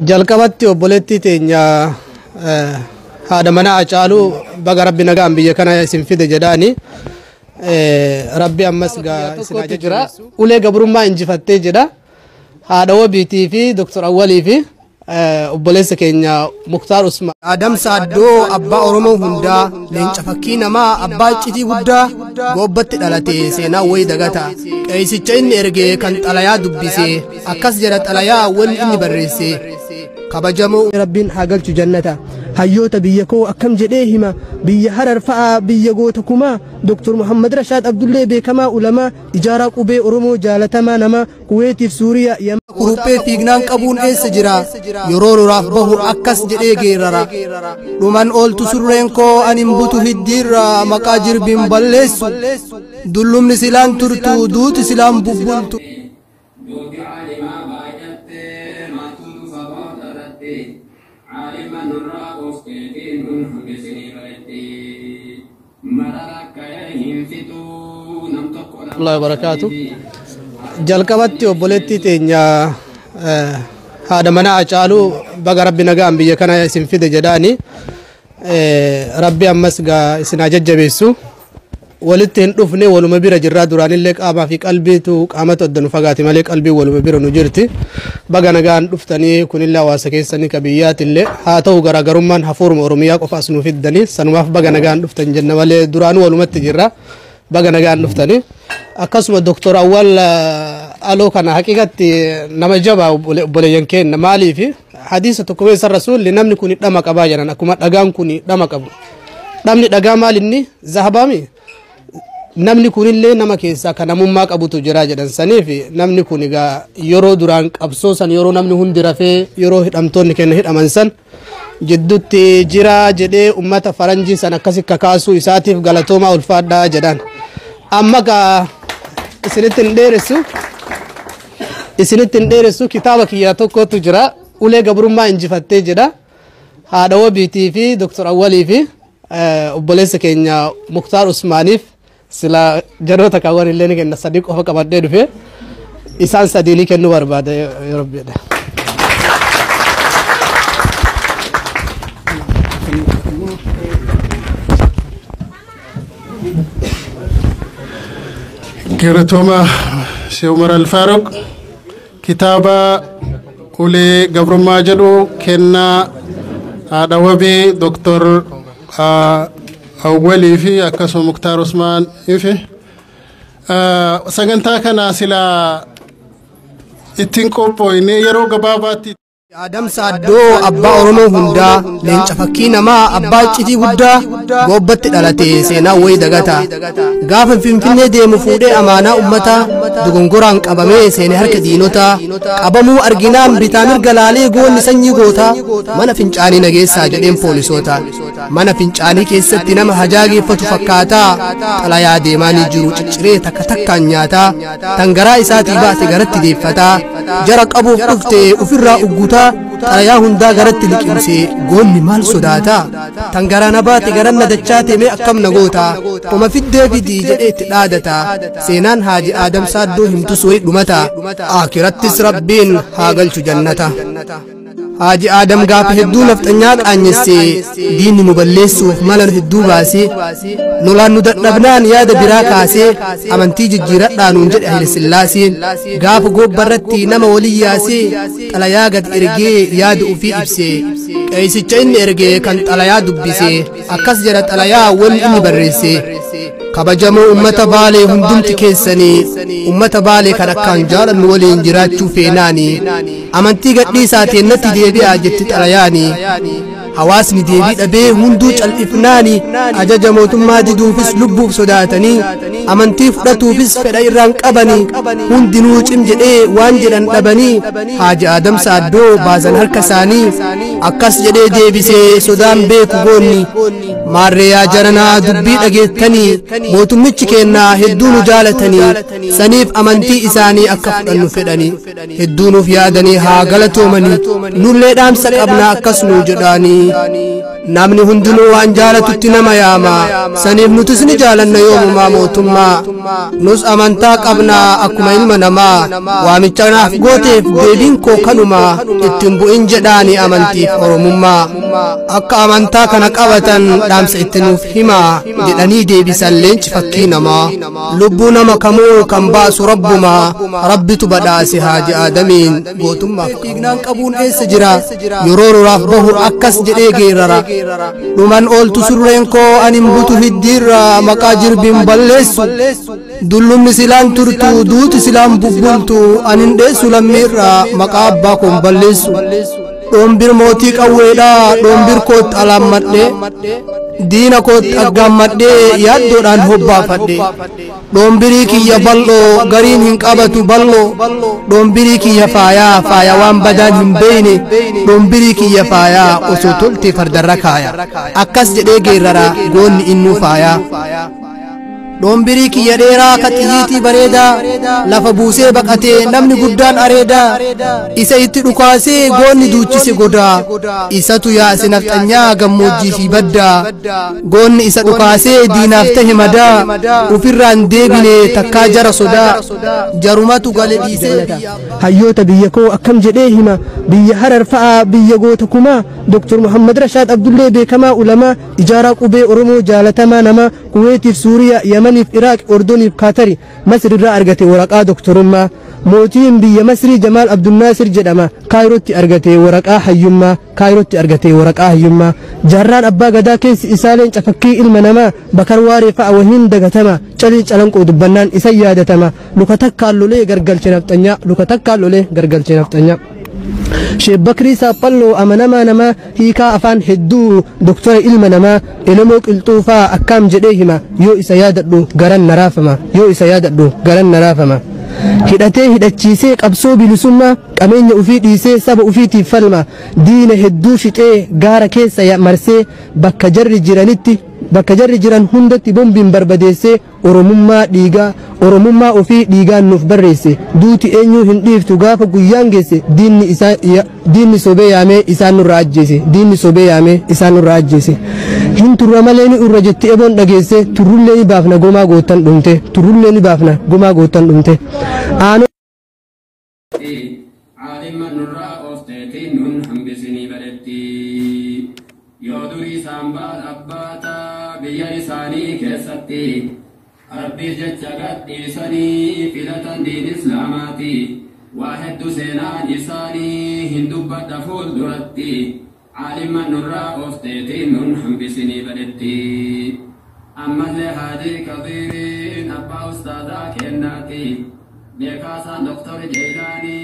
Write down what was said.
jalqabatti obboleettii teenya haadha mana Hacaaluu baga rabbi nagaan biyya kana isin fide jedhaani rabbi ammas isin jira ulee gabrummaa injifattee jedha haadha wabiitii fi Dr. Awwalii fi obboleessa keenya Muktaar Usman Adam Saaddoo abbaa Oromoo hundaa leenca fakkii namaa abbaa iccitii guddaa goobbatti dhalate seenaa wayii dagata qeesicha inni erge kan xalayaa dubbise akkas jedha xalayaa wanni inni barreesse kabajamoo rabbiin haa galchu jannata hayyoota biyya koo akkam jedhee hima biyya Harar fa'a biyya goota kumaa Dr. Muhammad Rashaad Abdullee beekamaa ulamaa ijaaraa qubee Oromoo jaalatamaa nama Kuweetiif Suuriyaa Yaman kuruphee fiignaan qabuun eessa jira yeroo nuraaf bahu akkas jedhee geerara dhuman ooltu surreen koo anin butu hiddiirra maqaa jirbiin balleessu dullumni silaan turtu duuti silaan bubbultu الله وبركاته jalqabatti obboleettii teenya haadha mana Hacaaluu baga rabbi nagaan biyya kana isin fide jedhaani rabbi ammas isin jajjabeessu walitti hin dhufne waluma bira jirraa duraanillee qaamaa fi qalbiitu qaamatu adda nu fagaate malee qalbii waluma bira nu jirti baga nagaan dhuftanii kunillee hawaasa keessanii ka biyyaatillee haa ta'u garaagarummaan hafuuruma Oromiyaa qofa as nu fiddanii sanumaaf baga nagaan dhuftan jenna malee duraanuu walumatti jirra baga nagaan dhuftanii akkasuma Dr. Awwal aloo kana haqiqatti nama jabaa obboleeyyan keenya maaliif hadiisa tokko keessa rasuulli namni kun dhama qabaa jedhan akkuma dhagaan kun dhama qabu dhamni dhagaa maalinni zahabaami namni kunillee nama keessaa kan namummaa qabutu jira jedhan saniif namni kun egaa yeroo duraan qabsoo san yeroo namni hundi rafee yeroo hidhamtoonni kenna hidhaman san jidduutti jira jedhee ummata faranjii san akkasi kakaasuu isaatiif galatoomaa ulfaadhaa jedhan amma gaa isinitti hin dheeressu kitaaba kiyyaa tokkotu jira ulee gabrummaa injifattee jedha haadha wabiitii fi Dr. Awwalii fi obboleessa keenya Muktaar Usmaaniif sila jaroota kaawwan illee ni kenna sadii qofa qabadhee dhufe isaan sadiinii kennuu barbaada yoo rabbiidha. Galatoomaa Sheikh Umar Al-Faaruq kitaaba ulee gabrummaa jedhu kennaa haadha wabii Dr. Awwalii fi akkasuma Muktaar Usmaan ifi sagantaa kana sila ittiin qophoofne yeroo gabaabaatti Adam Saaddoo abbaa Oromoo hundaa leenca fakkii namaa abbaa iccitii guddaa goobbatti dhalate seenaa wayii dagata gaafa Finfinnee deemu fuudhee amaanaa ummataa dogongoraan qabamee seenee harka diinotaa qabamuu arginaan bitaa mirga laalee goonni sanyii gootaa mana fincaanii nageessaa jedheen poolisoota mana fincaanii keessatti nama hajaageeffatu fakkaataa xalayaa deemaanii jiru cicciree takka takkaan nyaataa tangaraa isaatii baate garatti deeffataa jara qabuuf dhufte ofirraa uggutaa xalayaa hundaa garatti liqimse goonni maal sodaata tangaraa na baate garanna dachaa teemee akkam na goota oma fiddee fidii jedhee itti dhaadata seenaan Haaji Adam Saaddoo himtus wayi dhumata aakirattis rabbiin haa galchu jannata Haaji Adam gaafa hedduu nafxanyaa qaanyesse diinni nu balleessuuf mala hedduu baase lolaan nu dadhabnaan yaada biraa kaasee amantii jijjiiradhaa nuun jedhe Haile Sillaaseen gaafa goobbarratti nama walii yaasee xalayaa gad ergee yaada ofii ibse qeesicha inni erge kan xalayaa dubbise akkas jedha xalayaa wanni inni barreesse kabajamoo ummata baalee hundumti keessanii ummata baalee kan akkaan jaalannu waliin jiraachuu feenaani amantii gadhiisaa teennatti deebi'aa jetti xalayaani hawaasni deebii dhabee hunduu cal'ifnaani ajaja mootummaa diduufis lubbuuf sodaatanii amantii fudhatuufis fedha irraan qabanii hundinuu cim jedhee waan jedhan dhabanii Haaji Adam Saaddoo baasan harka isaanii akkas jedhee deebisee sodaan beeku goonni maarree yaa jaranaa dubbii dhageettanii mootummichi kennaa hedduu nu jaalatanii saniif amantii isaanii akka fudhannu fedhanii hedduu nuuf yaadanii haa galatoomanii nullee dhaamsa qabnaa akkas nu jedhaanii namni hundinuu waan jaalatutti nama yaama saniif nutis ni jaalanna yoomumaa mootummaa nus amantaa qabnaa akkuma ilma namaa waamicha naaf gooteef deebiin koo kanuma ittiin bu'in jedhaani amantiif oromummaa akka amantaa kana qabatan dhaamsa itti nuuf himaa jedhanii deebisan leenci fakkii namaa lubbuu nama kamuu kan baasu rabbumaa rabbitu badhaase haaji aadamiin gootummaaf dhiignaan qabuun eessa jira yeroo lolaaf bahu akkas jedhee geerara dhuman ooltu surreen koo anin butu hiddiirra maqaa jirbiin balleessu dullumni silaan turtu duuti silaan bubbultu anin dheessu lammiirra maqaa abbaa koon balleessu dhombir mootii qawweedha dhombir koot alaammadhe diina koot aggaammadhe yaaddoodhaan hobbaafadhe dhombirii kiyya bal'oo gariin hin qabatu bal'oo dhombirii kiyya faayaa faaya waan badaan hin beeyne dhombirii kiyya faayaa osoo tolte fardarra kaaya akkas jedhee geerrara goonni innuu faayaa dhombirii kiyya dheeraa ka xiyyiitii bareedaa lafa buusee baqatee namni guddaan areedaa isa itti dhukaasee goonni duuchise godaa isatu yaase nafxanyaa gammoojjii fi baddaa goonni isa dhukaasee diinaaf tahe madaa ufirraan deebine takkaa jara sodaa jarumatu gale dhiisee hayyoota biyya koo akkam jedhee hima biyya harar fa'aa biyya goota kumaa Dr. Muhammad Rashaad Abdullee beekamaa ulamaa ijaaraa qubee Oromoo jaalatamaa namaa Kuweetiif Suuriyaa Yamaniif Iraaq Ordoniif Kaatari Masri irraa argate waraqaa doktorummaa mootiin biyya Masrii Jamaal Abdunnaasir jedhama Kaayirootti argate waraqaa hayyummaa Kaayirootti argate waraqaa hayyummaa jaarraan abbaa gadaa keessi isaaleen cafakkii ilma namaa bakar waaree fa'a wahiin dagatama calii calanqoo dubbannaan isa yaadatama luka takkaan lolee gargalche nafxanyaa luka takkaan lolee gargalche nafxanyaa Sheekh Bakrii Saaphalloo amanamaa namaa hiikaa afaan hedduu doktora ilma namaa elemoo qilxuufaa akkam jedhee hima yoo isa yaadadhu garan naraafama yoo isa yaadadhu garan naraafama hidhatee hidhachiisee qabsoo bilisummaa qabeenya ufii dhiisee saba ufiitiif falma diina hedduu fixee gaara keessa marsee bakka jarri jiran hundatti bombiin barbadeessee oromummaa dhiigaa oromummaa ofii dhiigaan nuuf barreesse duuti eenyuu hin dhiiftu gaafa guyyaan geesse diinni sobee yaamee isaan nurraa ajjeese diinni sobee yaamee isaan nurraa ajjeese hin turra malee ni urra jetti eboon dhageesse turrullee ni baafna gomaa gootan dhumte turrullee ni baafna gomaa gootan dhumte عالم نرى أفتتين هنبسني بلدتي يودري سامبال أباتا بيا إساني كسبتي ربي جتشغت إساني فلتا دين إسلاماتي واحد سينان إساني هندوبة فول درتي عالم نرى أفتتين هنبسني بلدتي أما لهذه كبيرين أبا أستاذا كناتي بيكاسا دكتور جيلاني